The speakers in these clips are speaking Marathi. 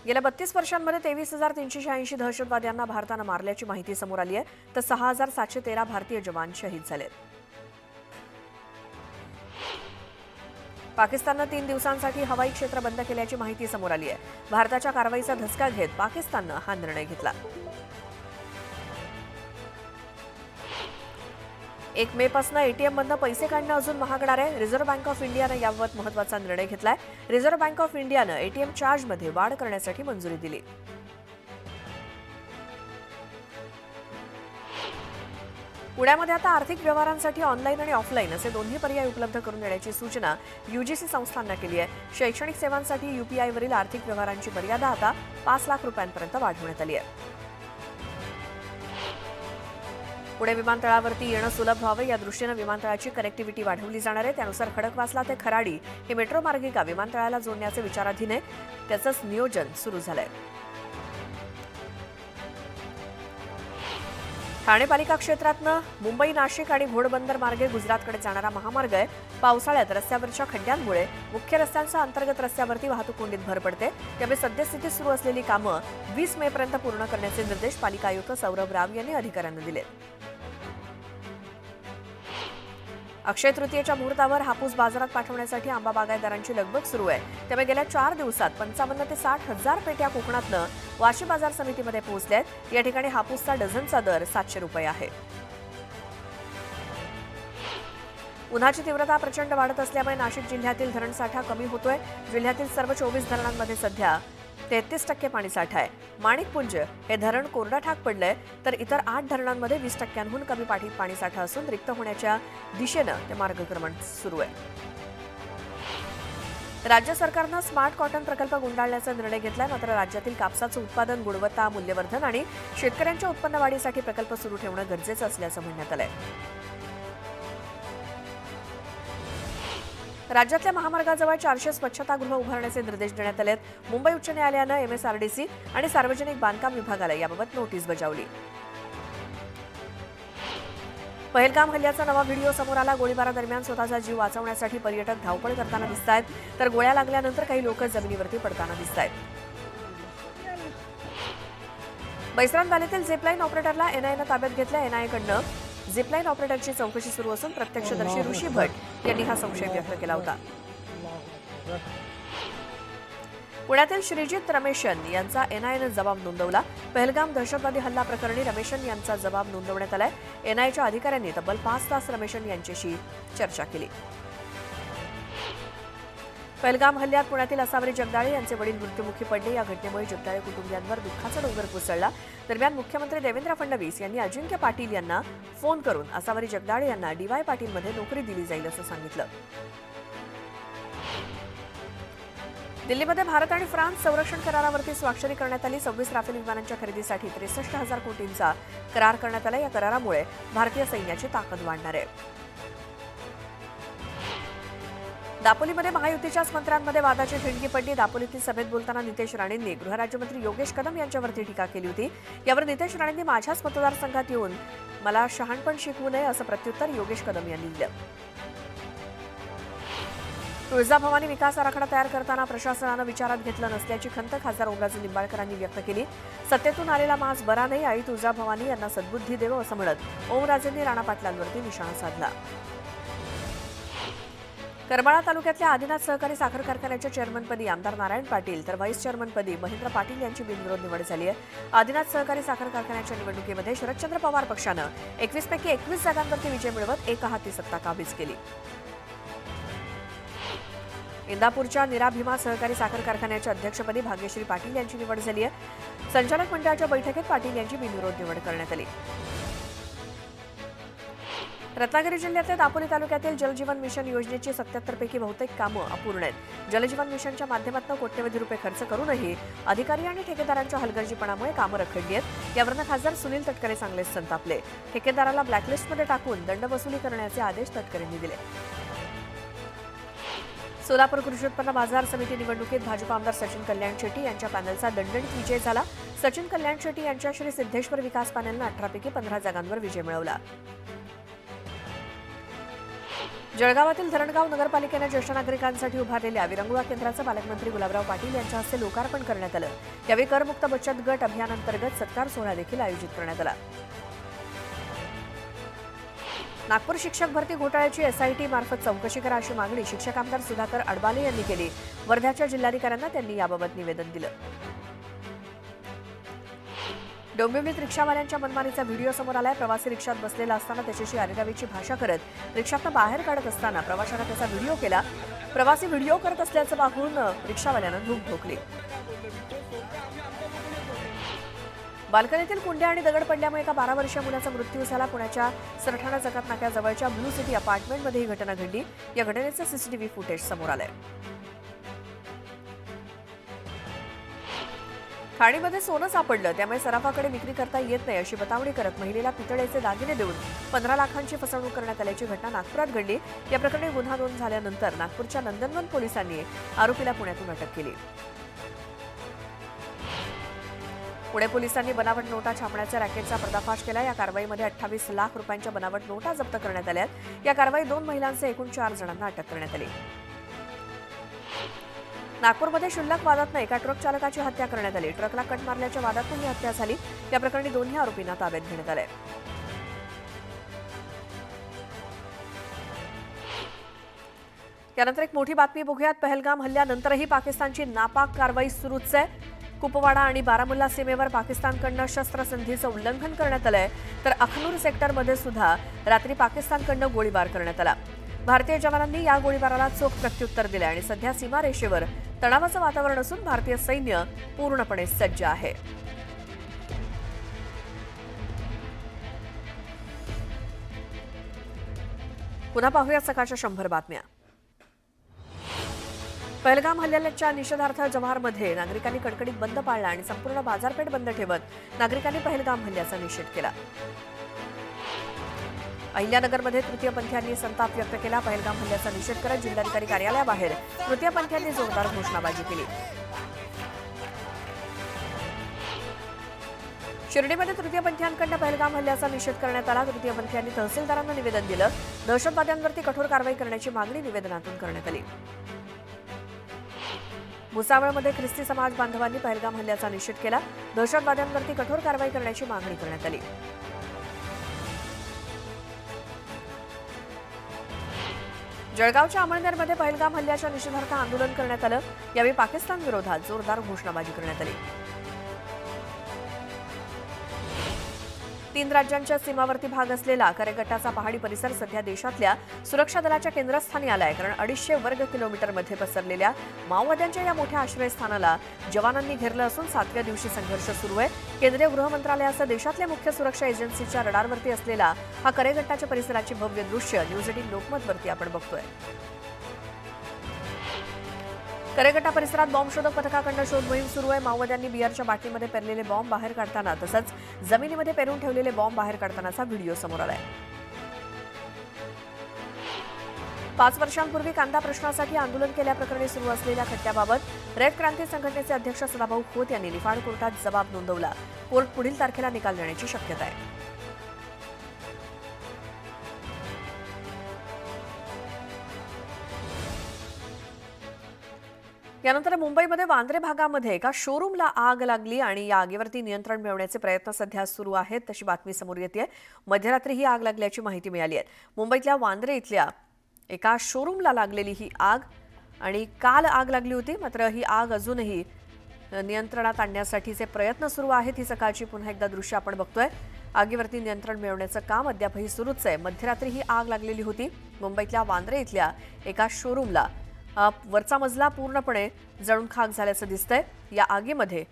गेल्या 32 वर्षांमध्ये 23,386 दहशतवाद्यांना भारतानं मारल्याची माहिती समोर आली आहे, तर 6,713 भारतीय जवान शहीद झालेत. पाकिस्ताननं 3 दिवसांसाठी हवाई क्षेत्र बंद केल्याची माहिती समोर आली आहे. भारताच्या कारवाईचा धसका घेत पाकिस्ताननं हा निर्णय घेतला. 1 मे पासून एटीएम मधनं पैसे काढणं अजून महागणार आहे. रिझर्व्ह बँक ऑफ इंडियानं याबाबत महत्त्वाचा निर्णय घेतलाय. रिझर्व्ह बँक ऑफ इंडियानं एटीएम चार्जमध्ये वाढ करण्यासाठी मंजुरी दिली. पुण्यामध्ये आता आर्थिक व्यवहारांसाठी ऑनलाईन आणि ऑफलाईन असे दोन्ही पर्याय उपलब्ध करून देण्याची सूचना यूजीसी संस्थांना केली आहे. शैक्षणिक सेवांसाठी यूपीआयवरील आर्थिक व्यवहारांची मर्यादा आता 5 लाख रुपयांपर्यंत वाढवण्यात आली आहे. पुणे विमानतळावरती येणं सुलभ व्हावं या दृष्टीनं विमानतळाची कनेक्टिव्हिटी वाढवली जाणार आहे. त्यानुसार खडकवासला ते खराडी हे मेट्रो मार्गिका विमानतळाला जोडण्याचे विचाराधीन आहे. त्याचंच नियोजन सुरू झालंय. ठाणे पालिका क्षेत्रातनं मुंबई नाशिक आणि घोडबंदर मार्गे गुजरातकडे जाणारा महामार्ग आहे. पावसाळ्यात रस्त्यावरच्या खड्ड्यांमुळे मुख्य रस्त्यांच्या अंतर्गत रस्त्यावरती वाहतूक कोंडीत भर पडते. त्यामुळे सद्यस्थितीत सुरू असलेली कामं 20 मे पर्यंत पूर्ण करण्याचे निर्देश पालिका आयुक्त सौरभ राव यांनी अधिकाऱ्यांना दिले. अक्षय तृतीयेच्या मुहूर्तावर हापूस बाजारात पाठवण्यासाठी आंबा बागायतदारांची लगबग सुरू आहे. त्यामुळे गेल्या 4 दिवसात 55 ते 60 हजार पेट्या कोकणातनं वाशी बाजार समितीमध्ये पोहोचल्या आहेत. या ठिकाणी हापूसचा डझनचा दर 700 रुपये आहे. उन्हाची तीव्रता प्रचंड वाढत असल्यामुळे नाशिक जिल्ह्यातील धरणसाठा कमी होतोय. जिल्ह्यातील सर्व 24 धरणांमध्ये सध्या 33% पाणीसाठा आहे. माणिकपुंज हे धरण कोरडं ठाक पडलंय, तर इतर 8 धरणांमध्ये 20%हून कमी पाणीसाठा असून रिक्त होण्याच्या दिशेनं ते मार्गक्रमण सुरू आहे. राज्य सरकारनं स्मार्ट कॉटन प्रकल्प गुंडाळण्याचा निर्णय घेतलाय. मात्र राज्यातील कापसाचं उत्पादन, गुणवत्ता, मूल्यवर्धन आणि शेतकऱ्यांच्या उत्पन्न वाढीसाठी प्रकल्प सुरू ठेवणं गरजेचं असल्याचं म्हणण्यात आलंय. राज्यातल्या महामार्गाजवळ 400 स्वच्छतागृह उभारण्याचे निर्देश देण्यात आले आहेत. मुंबई उच्च न्यायालयानं एमएसआरडीसी आणि सार्वजनिक बांधकाम विभागाला याबाबत नोटीस बजावली. पहलगाम हल्ल्याचा नवा व्हिडिओ समोर आला. गोळीबारादरम्यान स्वतःचा जीव वाचवण्यासाठी पर्यटक धावपळ करताना दिसतायत, तर गोळ्या लागल्यानंतर काही लोक जमिनीवरती पडताना दिसतायत. बैसरान व्हॅलीतील झिपलाईन ऑपरेटरला एनआयएनं ताब्यात घेतलं. एनआयएकडनं झिपलाईन ऑपरेटरची चौकशी सुरू असून प्रत्यक्षदर्शी ऋषी भट यांनी हा संशय व्यक्त केला होता. पुण्यातील श्रीजित रमेशन यांचा एनआयएनं जबाब नोंदवला. पहलगाम दहशतवादी हल्ला प्रकरणी रमेशन यांचा जबाब नोंदवण्यात आलाय. एनआयएच्या अधिकाऱ्यांनी तब्बल 5 तास रमेशन यांच्याशी चर्चा केली. पहलगाम हल्ल्यात पुण्यातील असावरी जगदाळे यांचे वडील मृत्युमुखी पडले. या घटनेमुळे जगदाळे कुटुंबियांवर दुःखाचा डोंगर कोसळला. दरम्यान मुख्यमंत्री देवेंद्र फडणवीस यांनी अजिंक्य पाटील यांना फोन करून असावरी जगदाळे यांना डीवाय पाटीलमध्ये नोकरी दिली जाईल असं सांगितलं. दिल्लीमध्ये भारत आणि फ्रान्स संरक्षण करारावरती स्वाक्षरी करण्यात आली. 26 राफेल विमानांच्या खरेदीसाठी 63,000 कोटींचा करार करण्यात आला. या करारामुळे भारतीय सैन्याची ताकद वाढणार आहे. दापोलीमध्ये महायुतीच्याच मंत्र्यांमध्ये वादाची ठिणगी पडली. दापोलीतील सभेत बोलताना नितेश राणेंनी गृहराज्यमंत्री योगेश कदम यांच्यावरती टीका केली होती. यावर नितेश राणेंनी माझ्याच मतदारसंघात येऊन मला शहाणपण शिकवू नये असं प्रत्युत्तर योगेश कदम यांनी दिलं. तुळजाभवानी विकास आराखडा तयार करताना प्रशासनानं विचारात घेतलं नसल्याची खंत खासदार ओमराजे निंबाळकरांनी व्यक्त केली. सत्तेतून आलेला मास बरा नाही, आई तुळजाभवानी यांना सद्बुद्धी देवो असं म्हणत ओमराजेंनी राणा पाटलांवरती निशाणा साधला. करमाळा तालुक्यातल्या आदिनाथ सहकारी साखर कारखान्याच्या चेअरमनपदी आमदार नारायण पाटील तर व्हाईस चेअरमनपदी महेंद्र पाटील यांची बिनविरोध निवड झाली आहे. आदिनाथ सहकारी साखर कारखान्याच्या निवडणुकीमध्ये शरदचंद्र पवार पक्षानं 21 पैकी 21 जागांवरती विजय मिळवत एकहाती सत्ता काबीज केली. इंदापूरच्या निराभिमा सहकारी साखर कारखान्याच्या अध्यक्षपदी भाग्यश्री पाटील यांची निवड झाली आहे. संचालक मंडळाच्या बैठकीत पाटील यांची बिनविरोध निवड करण्यात आली. रत्नागिरी जिल्ह्यातल्या दापोली तालुक्यातील जलजीवन मिशन योजनेची 77 पैकी बहुतेक कामं अपूर्ण आहेत. जलजीवन मिशनच्या माध्यमातून कोट्यवधी रुपये खर्च करूनही अधिकारी आणि ठेकेदारांच्या हलगर्जीपणामुळे कामं रखडली आहेत. यावरून खासदार सुनील तटकरे चांगलेच संतापले. ठेकेदाराला ब्लॅकलिस्टमध्ये टाकून दंडवसुली करण्याचे आदेश तटकरेंनी दिले. सोलापूर कृषी उत्पन्न बाजार समिती निवडणुकीत भाजप आमदार सचिन कल्याण शेट्टी यांच्या पॅनलचा दणदणीत विजय झाला. सचिन कल्याण शेट्टी यांच्या श्री सिद्धेश्वर विकास पॅनलनं 18 पैकी 15 जागांवर विजय मिळवला. जळगावातील धरणगाव नगरपालिकेने ज्येष्ठ नागरिकांसाठी उभारलेल्या विरंगुळा केंद्राचं पालकमंत्री गुलाबराव पाटील यांच्या हस्ते लोकार्पण करण्यात आलं। यावेळी करमुक्त बचत गट अभियानांतर्गत सत्कार सोहळा देखील आयोजित करण्यात आला। नागपूर शिक्षक भरती घोटाळ्याची एसआयटी मार्फत चौकशी करा अशी मागणी शिक्षक आमदार सुधाकर अडबाले यांनी केली। वर्ध्याच्या जिल्हाधिकाऱ्यांना त्यांनी याबाबत निवेदन दिलं। डोंबिवलीत रिक्षावाल्यांच्या मनमानीचा व्हिडिओ समोर आलाय। प्रवासी रिक्षात बसलेला असताना त्याच्याशी अरेरावीची भाषा करत रिक्षातनं बाहेर काढत असताना प्रवाशानं त्याचा व्हिडिओ केला। प्रवासी व्हिडिओ करत असल्याचं पाहून रिक्षावाल्यानं धूप ठोकली। बाल्कनीतील कुंड्या आणि दगड पडल्यामुळे एका 12 वर्षीय मुलाचा मृत्यू झाला। पुण्याच्या सरठाणा जकात नाक्याजवळच्या ब्लू सिटी अपार्टमेंटमध्ये ही घटना घडली। या घटनेचं सीसीटीव्ही फुटेज समोर आलंय। खाणीमध्ये सोनं सापडलं, त्यामुळे सराफाकडे विक्री करता येत नाही अशी बतावणी करत महिलेला पितळेचे दागिने देऊन 15 लाखांची फसवणूक करण्यात आल्याची घटना नागपुरात घडली। या प्रकरणी गुन्हा नोंद झाल्यानंतर नागपूरच्या नंदनवन पोलिसांनी आरोपीला पुण्यातून अटक केली। पुणे पोलिसांनी बनावट नोटा छापण्याच्या रॅकेटचा पर्दाफाश केला। या कारवाईमध्ये 28 लाख रुपयांच्या बनावट नोटा जप्त करण्यात आल्या। या कारवाईत 2 महिलांसह एकूण 4 जणांना अटक करण्यात आली। नागपूरमध्ये क्षुल्लक वादातनं एका ट्रक चालकाची हत्या करण्यात आली। ट्रकला कट मारल्याच्या वादातनं ही हत्या झाली। या प्रकरणी दोन्ही आरोपींना ताब्यात घेण्यात आले। यानंतर एक मोठी बातमी बघूयात। पहलगाम हल्ल्यानंतरही पाकिस्तानची नापाक कारवाई सुरूच आहे। कुपवाडा आणि बारामुल्ला सीमेवर पाकिस्तानकडनं शस्त्रसंधीचं उल्लंघन करण्यात आलंय, तर अखनूर सेक्टरमध्ये सुद्धा रात्री पाकिस्तानकडनं गोळीबार करण्यात आला। भारतीय जवानांनी या गोळीबाराला चोख प्रत्युत्तर दिले आणि सध्या सीमारेषेवर तणावाचं वातावरण असून भारतीय सैन्य पूर्णपणे सज्ज आहे। पुन्हा पाहूया सकाळच्या 100 बातम्या। पहलगाम हल्ल्याच्या निषेधार्थ जव्हारमध्ये नागरिकांनी कडकडीत बंद पाळला आणि संपूर्ण बाजारपेठ बंद ठेवत नागरिकांनी पहलगाम हल्ल्याचा निषेध केला। अहिल्यानगरमध्ये तृतीयपंथीयांनी संताप व्यक्त केला। पहलगाम हल्ल्याचा निषेध करत जिल्हाधिकारी कार्यालयाबाहेर तृतीयपंथीयांनी जोरदार घोषणाबाजी केली। शिर्डीमध्ये तृतीयपंथीयांकडून पहलगाम हल्ल्याचा निषेध करण्यात आला। तृतीयपंथीयांनी तहसीलदारांना निवेदन दिलं। दहशतवाद्यांवरती कठोर कारवाई करण्याची मागणी निवेदनातून करण्यात आली। भुसावळमध्ये ख्रिस्ती समाज बांधवांनी पहलगाम हल्ल्याचा निषेध केला। दहशतवाद्यांवरती कठोर कारवाई करण्याची मागणी करण्यात आली। जळगावच्या अमळनेरमध्ये पहलगाम हल्ल्याच्या निषेधार्थ आंदोलन करण्यात आलं। यावेळी पाकिस्तान विरोधात जोरदार घोषणाबाजी करण्यात आली। 3 राज्यांच्या सीमावर्ती भाग असलेला करेगट्टाचा पहाडी परिसर सध्या देशातल्या सुरक्षा दलाच्या केंद्रस्थानी आलाय, कारण 250 वर्ग किलोमीटरमध्ये पसरलेल्या माओवाद्यांच्या या मोठ्या आश्रयस्थानाला जवानांनी घेरलं असून 7व्या दिवशी संघर्ष सुरू आहे। केंद्रीय गृह मंत्रालयासह देशातल्या मुख्य सुरक्षा एजन्सीच्या रडारवरती असलेला हा करेगट्टाच्या परिसराची भव्य दृश्य न्यूज 18 लोकमतवरती आपण बघतोय। करेगट्टा परिसरात बॉम्ब शोधक पथकाकडून शोध मोहीम सुरू आहे। माओवाद्यांनी बियरच्या बाटलीमध्ये पेरलेले बॉम्ब बाहेर काढताना तसंच जमिनीमध्ये पेरून ठेवलेले बॉम्ब बाहेर काढतानाचा व्हिडिओ समोर आलाय। 5 वर्षांपूर्वी कांदा प्रश्नासाठी आंदोलन केल्याप्रकरणी सुरू असलेल्या खटल्याबाबत रयत क्रांती संघटनेचे अध्यक्ष सदाभाऊ खोत यांनी निफाड कोर्टात जबाब नोंदवला। कोर्ट पुढील तारखेला निकाल देण्याची शक्यता आहे। यानंतर मुंबईमध्ये वांद्रे भागामध्ये एका शोरूमला आग लागली आणि या आगीवरती नियंत्रण मिळवण्याचे प्रयत्न सध्या सुरू आहेत, तशी बातमी समोर येते। मध्यरात्री ही आग लागल्याची माहिती मिळाली आहे। मुंबईतल्या वांद्रे इथल्या एका शोरूमला लागलेली ही आग आणि काल आग लागली होती, मात्र ही आग अजूनही नियंत्रणात आणण्यासाठीचे प्रयत्न सुरू आहेत। ही सकाळची पुन्हा एकदा दृश्य आपण बघतोय। आगीवरती नियंत्रण मिळवण्याचं काम अद्यापही सुरूच आहे। मध्यरात्री ही आग लागलेली होती मुंबईतल्या वांद्रे इथल्या एका शोरूमला। वरचा मजला पूर्णपणे जळून खाक झाल्याचं दिसतंय या आगीमध्ये,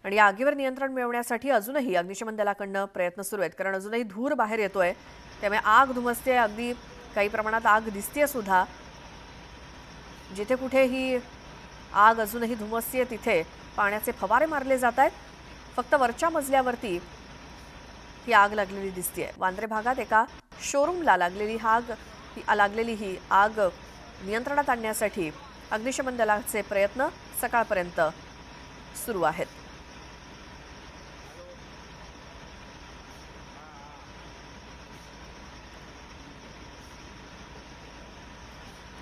आणि या आगीवर नियंत्रण मिळवण्यासाठी अजूनही अग्निशमन दलाकडून प्रयत्न सुरू आहेत, कारण अजूनही धूर बाहेर येतोय, त्यामुळे आग धुमसते। अगदी काही प्रमाणात आग दिसतेय सुद्धा। जिथे कुठे ही आग अजूनही धुमसते तिथे पाण्याचे फवारे मारले जात आहेत। फक्त वरच्या मजल्यावरती ही आग लागलेली दिसतेय। वांद्रे भागात एका शोरूमला लागलेली ही आग नियंत्रणात आणण्यासाठी अग्निशमन दलाचे प्रयत्न सकाळपर्यंत सुरू आहेत।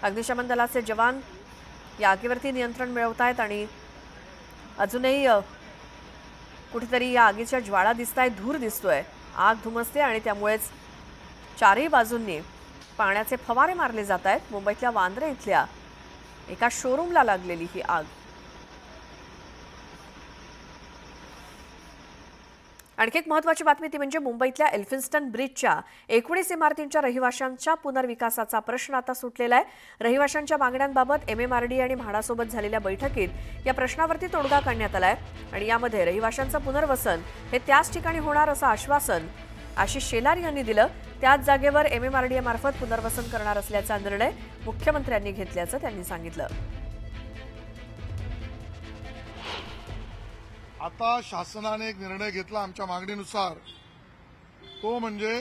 अग्निशमन दलाचे जवान या आगीवरती नियंत्रण मिळवतायत आणि अजूनही कुठेतरी या आगीच्या ज्वाळा दिसतायत, धूर दिसतोय, आग धुमसते आणि त्यामुळेच चारही बाजूंनी पाण्याचे फवारे मारले जात आहेत। मुंबईतल्या वांद्रे इथल्या एका शोरूमला लागलेली ही आग। आणखी एक महत्त्वाची बातमी ती म्हणजे मुंबईतल्या एल्फिन्स्टन ब्रिजच्या 19 इमारतींच्या रहिवाशांच्या पुनर्विकासाचा प्रश्न आता सुटलेला आहे। रहिवाशांच्या मागण्यांबाबत MMRDA आणि म्हाडासोबत झालेल्या बैठकीत या प्रश्नावरती तोडगा काढण्यात आलाय आणि यामध्ये रहिवाशांचं पुनर्वसन हे त्याच ठिकाणी होणार असं आश्वासन आशिष शेलार यांनी दिलं। त्याच जागेवर MMRDA मार्फत पुनर्वसन करणार असल्याचा निर्णय मुख्यमंत्र्यांनी घेतल्याचं त्यांनी सांगितलं। आता शासनाने एक निर्णय घेतला आमच्या मागणीनुसार, तो म्हणजे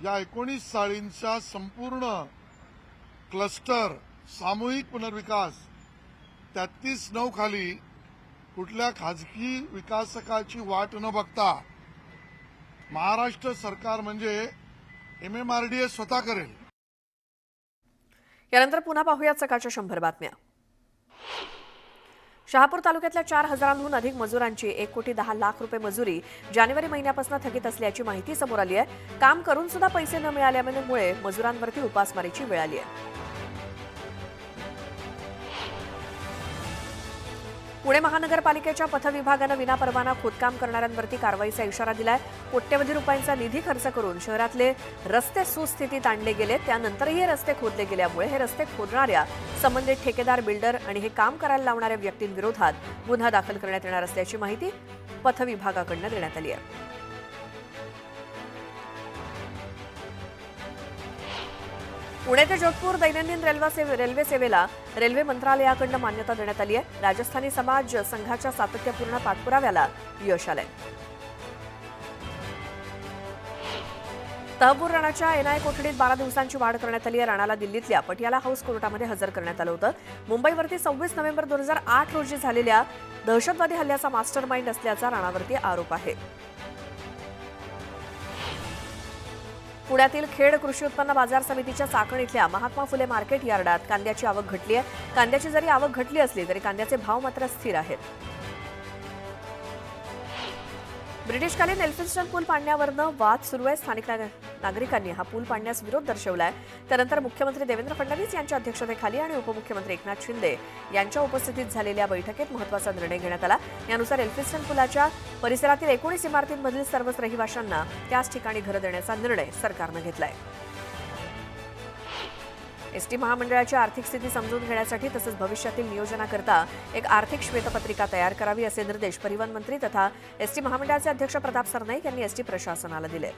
या 19 चाळींचा संपूर्ण क्लस्टर सामूहिक पुनर्विकास 33/9 खाली कुठल्या खाजगी विकासकाची वाट न बघता महाराष्ट्र सरकार म्हणजे MMRDA स्वतः करेल। यानंतर पुन्हा पाहूयात सकाळच्या 100 बातम्या। शहापूर तालुक्यातल्या 4,000हून अधिक मजुरांची 1,10,00,000 रुपये मजुरी जानेवारी महिन्यापासून थकीत असल्याची माहिती समोर आली आहे। काम करून सुद्धा पैसे न मिळाल्यामुळे मजुरांवरती उपासमारीची वेळ आली आहे। पुणे महानगरपालिकेच्या पथविभागानं विनापरवाना खोदकाम करणाऱ्यांवरती कारवाईचा इशारा दिलाय। कोट्यवधी रुपयांचा निधी खर्च करून शहरातले रस्ते सुस्थितीत आणले गेले, त्यानंतरही हे रस्ते खोदले गेल्यामुळे हे रस्ते खोदणाऱ्या संबंधित ठेकेदार, बिल्डर आणि हे काम करायला लावणाऱ्या व्यक्तींविरोधात गुन्हा दाखल करण्यात येणार असल्याची माहिती पथविभागाकडून देण्यात आली आहे। पुणे ते जोधपूर दैनंदिन रेल्वे सेवेला रेल्वे मंत्रालयाकडून मान्यता देण्यात आली आहे। राजस्थानी समाज संघाच्या सातत्यपूर्ण पाठपुराव्याला यश आलंय। तहबूर राणाच्या NI कोठडीत 12 दिवसांची वाढ करण्यात आली आहे। राणाला दिल्लीतल्या पटियाला हाऊस कोर्टामध्ये हजर करण्यात आलं होतं। मुंबईवरती 26 नोव्हेंबर 2008 रोजी झालेल्या दहशतवादी हल्ल्याचा मास्टरमाइंड असल्याचा राणावरती आरोप आहे। पुण्यातील खेड कृषी उत्पन्न बाजार समितीच्या चाकण इथल्या महात्मा फुले मार्केट यार्डात कांद्याची आवक घटली आहे। कांद्याची जरी आवक घटली असली तरी कांद्याचे भाव मात्र स्थिर आहेत। ब्रिटिशकालीन एल्फिन्स्टन पूल पाडण्यावरनं वाद सुरू आहे। स्थानिक नागरिकांनी हा पूल पाडण्यास विरोध दर्शवलाय। त्यानंतर मुख्यमंत्री देवेंद्र फडणवीस यांच्या अध्यक्षतेखाली आणि उपमुख्यमंत्री एकनाथ शिंदे यांच्या उपस्थितीत झालेल्या बैठकीत महत्त्वाचा निर्णय घेण्यात आला। यानुसार एल्फिन्स्टन पुलाच्या परिसरातील 19 इमारतींमधील सर्वच रहिवाशांना त्याच ठिकाणी घरं देण्याचा निर्णय सरकारनं घेतलाय। एसटी महामंडळाची आर्थिक स्थिती समजून घेण्यासाठी तसंच भविष्यातील नियोजनाकरता एक आर्थिक श्वेतपत्रिका तयार करावी असे निर्देश परिवहन मंत्री तथा एसटी महामंडळाचे अध्यक्ष प्रताप सरनाईक यांनी एसटी प्रशासनाला दिले।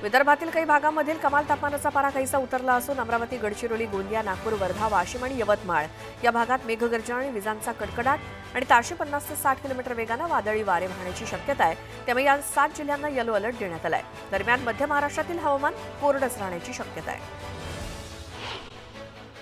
विदर्भातील काही भागांमधील कमाल तापमानाचा पारा काहीसा उतरला असून अमरावती, गडचिरोली, गोंदिया, नागपूर, वर्धा, वाशिम आणि यवतमाळ या भागात मेघगर्जना आणि विजांचा कडकडाट आणि ताशी 50 ते 60 किलोमीटर वेगानं वादळी वारे वाहण्याची शक्यता आहे। त्यामुळे या 7 जिल्ह्यांना येलो अलर्ट देण्यात आलाय। दरम्यान मध्य महाराष्ट्रातील हवामान कोरडंच राहण्याची शक्यता आहे।